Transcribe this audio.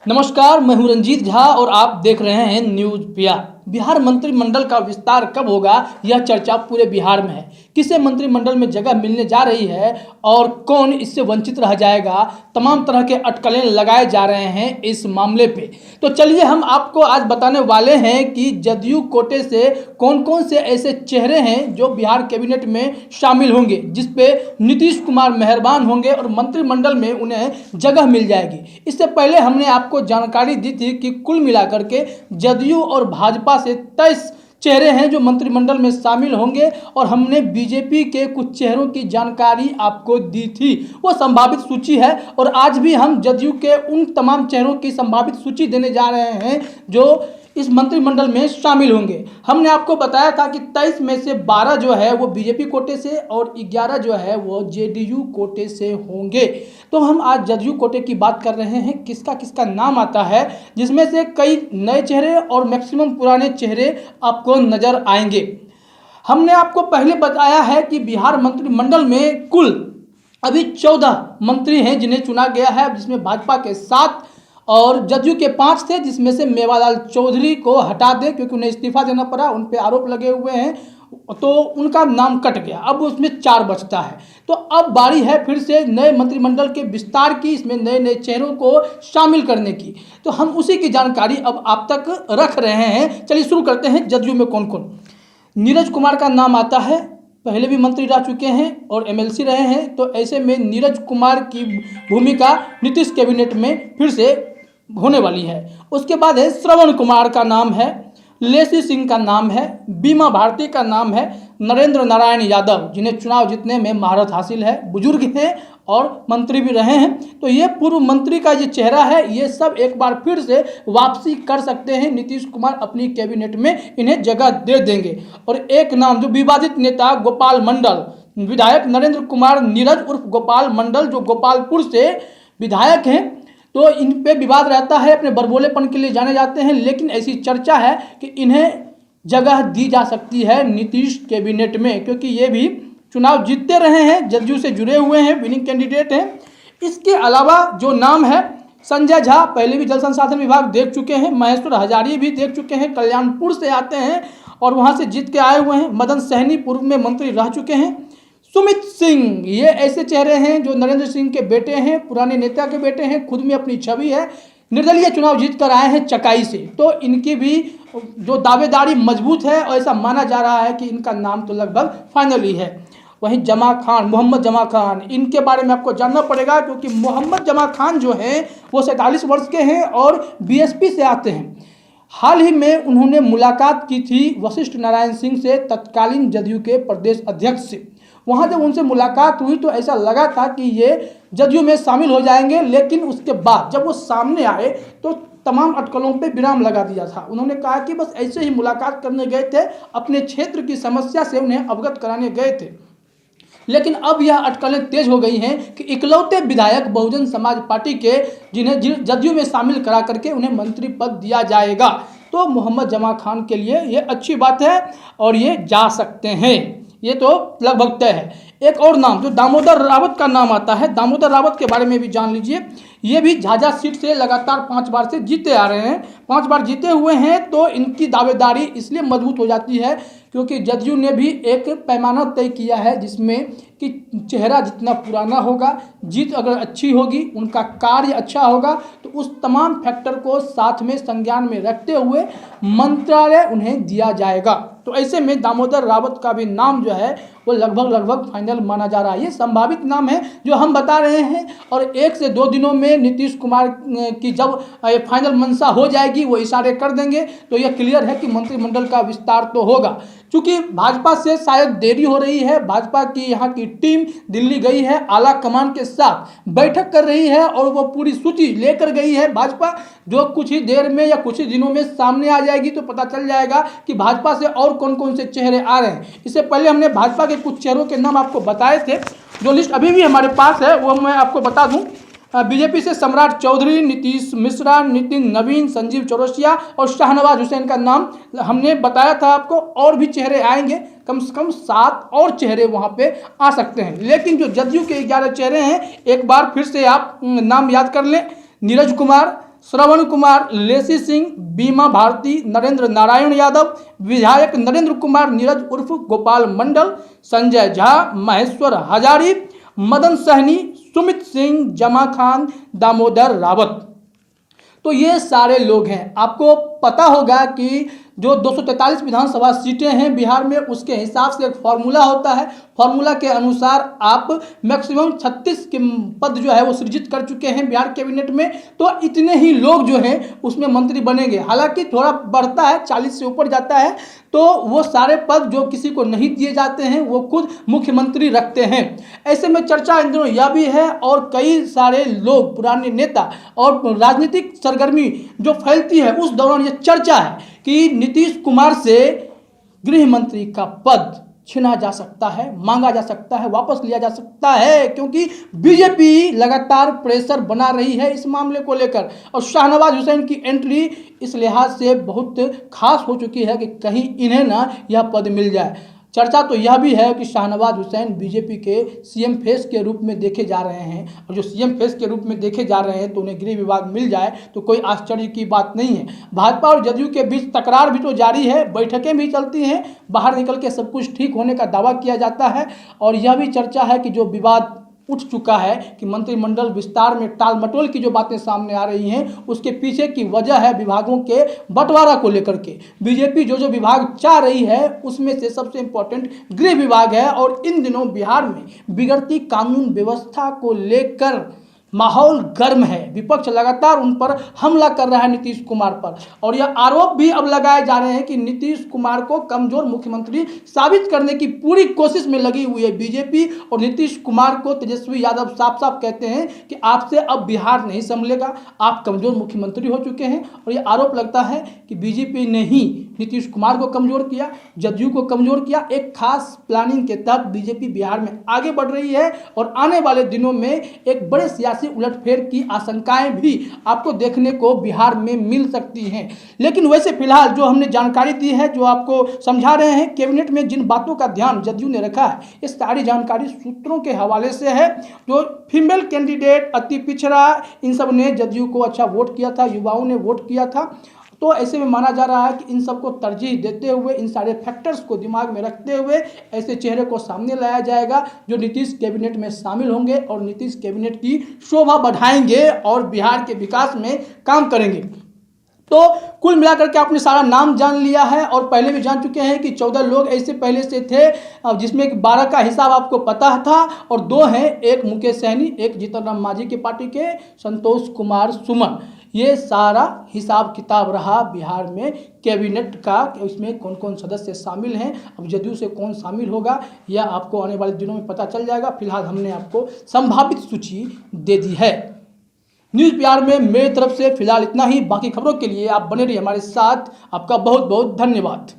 नमस्कार, मैं हूं रंजीत झा और आप देख रहे हैं न्यूज बिहार। बिहार मंत्रिमंडल का विस्तार कब होगा, यह चर्चा पूरे बिहार में है। किसे मंत्रिमंडल में जगह मिलने जा रही है और कौन इससे वंचित रह जाएगा, तमाम तरह के अटकलें लगाए जा रहे हैं इस मामले पे। तो चलिए हम आपको आज बताने वाले हैं कि जदयू कोटे से कौन कौन से ऐसे चेहरे हैं जो बिहार कैबिनेट में शामिल होंगे, जिसपे नीतीश कुमार मेहरबान होंगे और मंत्रिमंडल में उन्हें जगह मिल जाएगी। इससे पहले हमने आपको जानकारी दी थी कि कुल मिलाकर के जदयू और भाजपा से 23 चेहरे हैं जो मंत्रिमंडल में शामिल होंगे और हमने बीजेपी के कुछ चेहरों की जानकारी आपको दी थी। वो संभावित सूची है और आज भी हम जदयू के उन तमाम चेहरों की संभावित सूची देने जा रहे हैं जो इस मंत्रिमंडल में शामिल होंगे। हमने आपको बताया था कि 23 में से 12 जो है वो बीजेपी कोटे से और 11 जो है वो जेडीयू कोटे से होंगे। तो हम आज जदयू कोटे की बात कर रहे हैं, किसका किसका नाम आता है, जिसमें से कई नए चेहरे और मैक्सिमम पुराने चेहरे आपको नजर आएंगे। हमने आपको पहले बताया है कि बिहार मंत्रिमंडल में कुल अभी 14 मंत्री हैं जिन्हें चुना गया है, जिसमें भाजपा के 7 और जदयू के 5 थे, जिसमें से मेवालाल चौधरी को हटा दें क्योंकि उन्हें इस्तीफा देना पड़ा, उन पे आरोप लगे हुए हैं तो उनका नाम कट गया। अब उसमें 4 बचता है। तो अब बारी है फिर से नए मंत्रिमंडल के विस्तार की, इसमें नए नए चेहरों को शामिल करने की। तो हम उसी की जानकारी अब आप तक रख रहे हैं। चलिए शुरू करते हैं। जदयू में कौन कौन? नीरज कुमार का नाम आता है, पहले भी मंत्री रह चुके हैं और एमएलसी रहे हैं। तो ऐसे में नीरज कुमार की भूमिका नीतीश कैबिनेट में फिर से होने वाली है। उसके बाद है श्रवण कुमार का नाम है, लेसी सिंह का नाम है, बीमा भारती का नाम है, नरेंद्र नारायण यादव जिन्हें चुनाव जीतने में महारत हासिल है, बुजुर्ग हैं और मंत्री भी रहे हैं। तो ये पूर्व मंत्री का ये चेहरा है, ये सब एक बार फिर से वापसी कर सकते हैं। नीतीश कुमार अपनी कैबिनेट में इन्हें जगह दे देंगे। और एक नाम जो विवादित नेता गोपाल मंडल, विधायक नरेंद्र कुमार नीरज उर्फ गोपाल मंडल जो गोपालपुर से विधायक हैं, तो इन पे विवाद रहता है, अपने बरबोलेपन के लिए जाने जाते हैं, लेकिन ऐसी चर्चा है कि इन्हें जगह दी जा सकती है नीतीश कैबिनेट में क्योंकि ये भी चुनाव जीतते रहे हैं, जदयू से जुड़े हुए हैं, विनिंग कैंडिडेट हैं। इसके अलावा जो नाम है संजय झा, पहले भी जल संसाधन विभाग देख चुके हैं, महेश्वर हजारी भी देख चुके हैं, कल्याणपुर से आते हैं और वहाँ से जीत के आए हुए हैं। मदन सहनी पूर्व में मंत्री रह चुके हैं। सुमित सिंह, ये ऐसे चेहरे हैं जो नरेंद्र सिंह के बेटे हैं, पुराने नेता के बेटे हैं, खुद में अपनी छवि है, निर्दलीय चुनाव जीत कर आए हैं चकाई से। तो इनकी भी जो दावेदारी मजबूत है और ऐसा माना जा रहा है कि इनका नाम तो लगभग फाइनल ही है। वहीं जमा खान, मोहम्मद जमा खान, इनके बारे में आपको जानना पड़ेगा क्योंकि मोहम्मद जमा खान जो हैं वो 47 वर्ष के हैं और बीएसपी से आते हैं। हाल ही में उन्होंने मुलाकात की थी वशिष्ठ नारायण सिंह से, तत्कालीन जदयू के प्रदेश अध्यक्ष से। वहाँ जब उनसे मुलाकात हुई तो ऐसा लगा था कि ये जदयू में शामिल हो जाएंगे, लेकिन उसके बाद जब वो सामने आए तो तमाम अटकलों पे विराम लगा दिया था। उन्होंने कहा कि बस ऐसे ही मुलाकात करने गए थे, अपने क्षेत्र की समस्या से उन्हें अवगत कराने गए थे। लेकिन अब यह अटकलें तेज हो गई हैं कि इकलौते विधायक बहुजन समाज पार्टी के जिन्हें जदयू में शामिल करा करके उन्हें मंत्री पद दिया जाएगा। तो मोहम्मद जमा खान के लिए ये अच्छी बात है और ये जा सकते हैं, ये तो लगभग तय है। एक और नाम जो दामोदर रावत का नाम आता है, दामोदर रावत के बारे में भी जान लीजिए। ये भी झाझा सीट से लगातार 5 बार से जीते आ रहे हैं, 5 बार जीते हुए हैं। तो इनकी दावेदारी इसलिए मजबूत हो जाती है क्योंकि जदयू ने भी एक पैमाना तय किया है जिसमें कि चेहरा जितना पुराना होगा, जीत अगर अच्छी होगी, उनका कार्य अच्छा होगा, तो उस तमाम फैक्टर को साथ में संज्ञान में रखते हुए मंत्रालय उन्हें दिया जाएगा। तो ऐसे में दामोदर रावत का भी नाम जो है वो लगभग फाइनल माना जा रहा है। ये संभावित नाम है जो हम बता रहे हैं और 1 से 2 दिनों में नीतीश कुमार की जब फाइनल मंशा हो जाएगी वो इशारे कर देंगे तो यह क्लियर है कि मंत्रिमंडल का विस्तार तो होगा। चूंकि भाजपा से शायद देरी हो रही है, भाजपा की यहाँ की टीम दिल्ली गई है, आला कमान के साथ बैठक कर रही है और वो पूरी सूची लेकर गई है भाजपा, जो कुछ ही देर में या कुछ ही दिनों में सामने आ जाएगी। तो पता चल जाएगा कि भाजपा से और कौन कौन से चेहरे आ रहे हैं। इससे पहले हमने भाजपा के कुछ चेहरों के नाम आपको बताए थे, जो लिस्ट अभी भी हमारे पास है वो मैं आपको बता दूं। बीजेपी से सम्राट चौधरी, नीतीश मिश्रा, नितिन नवीन, संजीव चौरसिया और शाहनवाज हुसैन का नाम हमने बताया था आपको। और भी चेहरे आएंगे, कम से कम 7 और चेहरे वहां पे आ सकते हैं। लेकिन जो जदयू के 11 चेहरे हैं, एक बार फिर से आप नाम याद कर लें। नीरज कुमार, श्रवण कुमार, लेसी सिंह, बीमा भारती, नरेंद्र नारायण यादव, विधायक नरेंद्र कुमार नीरज उर्फ गोपाल मंडल, संजय झा, महेश्वर हजारी, मदन सहनी, सुमित सिंह, जमा खान, दामोदर रावत। तो ये सारे लोग हैं। आपको पता होगा कि जो 243 विधानसभा सीटें हैं बिहार में, उसके हिसाब से एक फॉर्मूला होता है। फॉर्मूला के अनुसार आप मैक्सिमम 36 के पद जो है वो सृजित कर चुके हैं बिहार कैबिनेट में, तो इतने ही लोग जो हैं उसमें मंत्री बनेंगे। हालांकि थोड़ा बढ़ता है, 40 से ऊपर जाता है, तो वो सारे पद जो किसी को नहीं दिए जाते हैं वो खुद मुख्यमंत्री रखते हैं। ऐसे में चर्चा इन दिनों यह भी है और कई सारे लोग, पुराने नेता और राजनीतिक सरगर्मी जो फैलती है, उस दौरान ये चर्चा है कि नीतीश कुमार से गृह मंत्री का पद छीना जा सकता है, मांगा जा सकता है, वापस लिया जा सकता है, क्योंकि बीजेपी लगातार प्रेशर बना रही है इस मामले को लेकर। और शाहनवाज हुसैन की एंट्री इस लिहाज से बहुत खास हो चुकी है कि कहीं इन्हें ना यह पद मिल जाए। चर्चा तो यह भी है कि शाहनवाज हुसैन बीजेपी के सीएम फेस के रूप में देखे जा रहे हैं, और जो सीएम फेस के रूप में देखे जा रहे हैं तो उन्हें गृह विभाग मिल जाए तो कोई आश्चर्य की बात नहीं है। भाजपा और जदयू के बीच तकरार भी तो जारी है, बैठकें भी चलती हैं, बाहर निकल के सब कुछ ठीक होने का दावा किया जाता है। और यह भी चर्चा है कि जो विवाद उठ चुका है कि मंत्रिमंडल विस्तार में टाल मटोल की जो बातें सामने आ रही हैं, उसके पीछे की वजह है विभागों के बंटवारा को लेकर के। बीजेपी जो जो विभाग चाह रही है उसमें से सबसे इंपॉर्टेंट गृह विभाग है, और इन दिनों बिहार में बिगड़ती कानून व्यवस्था को लेकर माहौल गर्म है। विपक्ष लगातार उन पर हमला कर रहा है नीतीश कुमार पर, और यह आरोप भी अब लगाए जा रहे हैं कि नीतीश कुमार को कमजोर मुख्यमंत्री साबित करने की पूरी कोशिश में लगी हुई है बीजेपी। और नीतीश कुमार को तेजस्वी यादव साफ साफ कहते हैं कि आपसे अब बिहार नहीं संभलेगा, आप कमजोर मुख्यमंत्री हो चुके हैं। और यह आरोप लगता है कि बीजेपी ने ही नीतीश कुमार को कमजोर किया, जदयू को कमजोर किया। एक खास प्लानिंग के तहत बीजेपी बिहार में आगे बढ़ रही है, और आने वाले दिनों में एक बड़े सियासी उलटफेर की आशंकाएं भी आपको देखने को बिहार में मिल सकती हैं। लेकिन वैसे फिलहाल जो हमने जानकारी दी है, जो आपको समझा रहे हैं, कैबिनेट में जिन बातों का ध्यान जदयू ने रखा है, इस सारी जानकारी सूत्रों के हवाले से है। जो फीमेल कैंडिडेट, अति पिछड़ा, इन सब ने जदयू को अच्छा वोट किया था, युवाओं ने वोट किया था। तो ऐसे में माना जा रहा है कि इन सबको तरजीह देते हुए, इन सारे फैक्टर्स को दिमाग में रखते हुए ऐसे चेहरे को सामने लाया जाएगा जो नीतीश कैबिनेट में शामिल होंगे और नीतीश कैबिनेट की शोभा बढ़ाएंगे और बिहार के विकास में काम करेंगे। तो कुल मिलाकर के आपने सारा नाम जान लिया है, और पहले भी जान चुके हैं कि 14 लोग ऐसे पहले से थे, जिसमें 12 का हिसाब आपको पता था, और 2 हैं, एक मुकेश सहनी, एक जीतन राम मांझी के पार्टी के संतोष कुमार सुमन। ये सारा हिसाब किताब रहा बिहार में कैबिनेट का, इसमें कौन कौन सदस्य शामिल हैं। अब जदयू से कौन शामिल होगा यह आपको आने वाले दिनों में पता चल जाएगा। फिलहाल हमने आपको संभावित सूची दे दी है। न्यूज़ बिहार में मेरी तरफ से फिलहाल इतना ही। बाकी खबरों के लिए आप बने रहिए हमारे साथ। आपका बहुत बहुत धन्यवाद।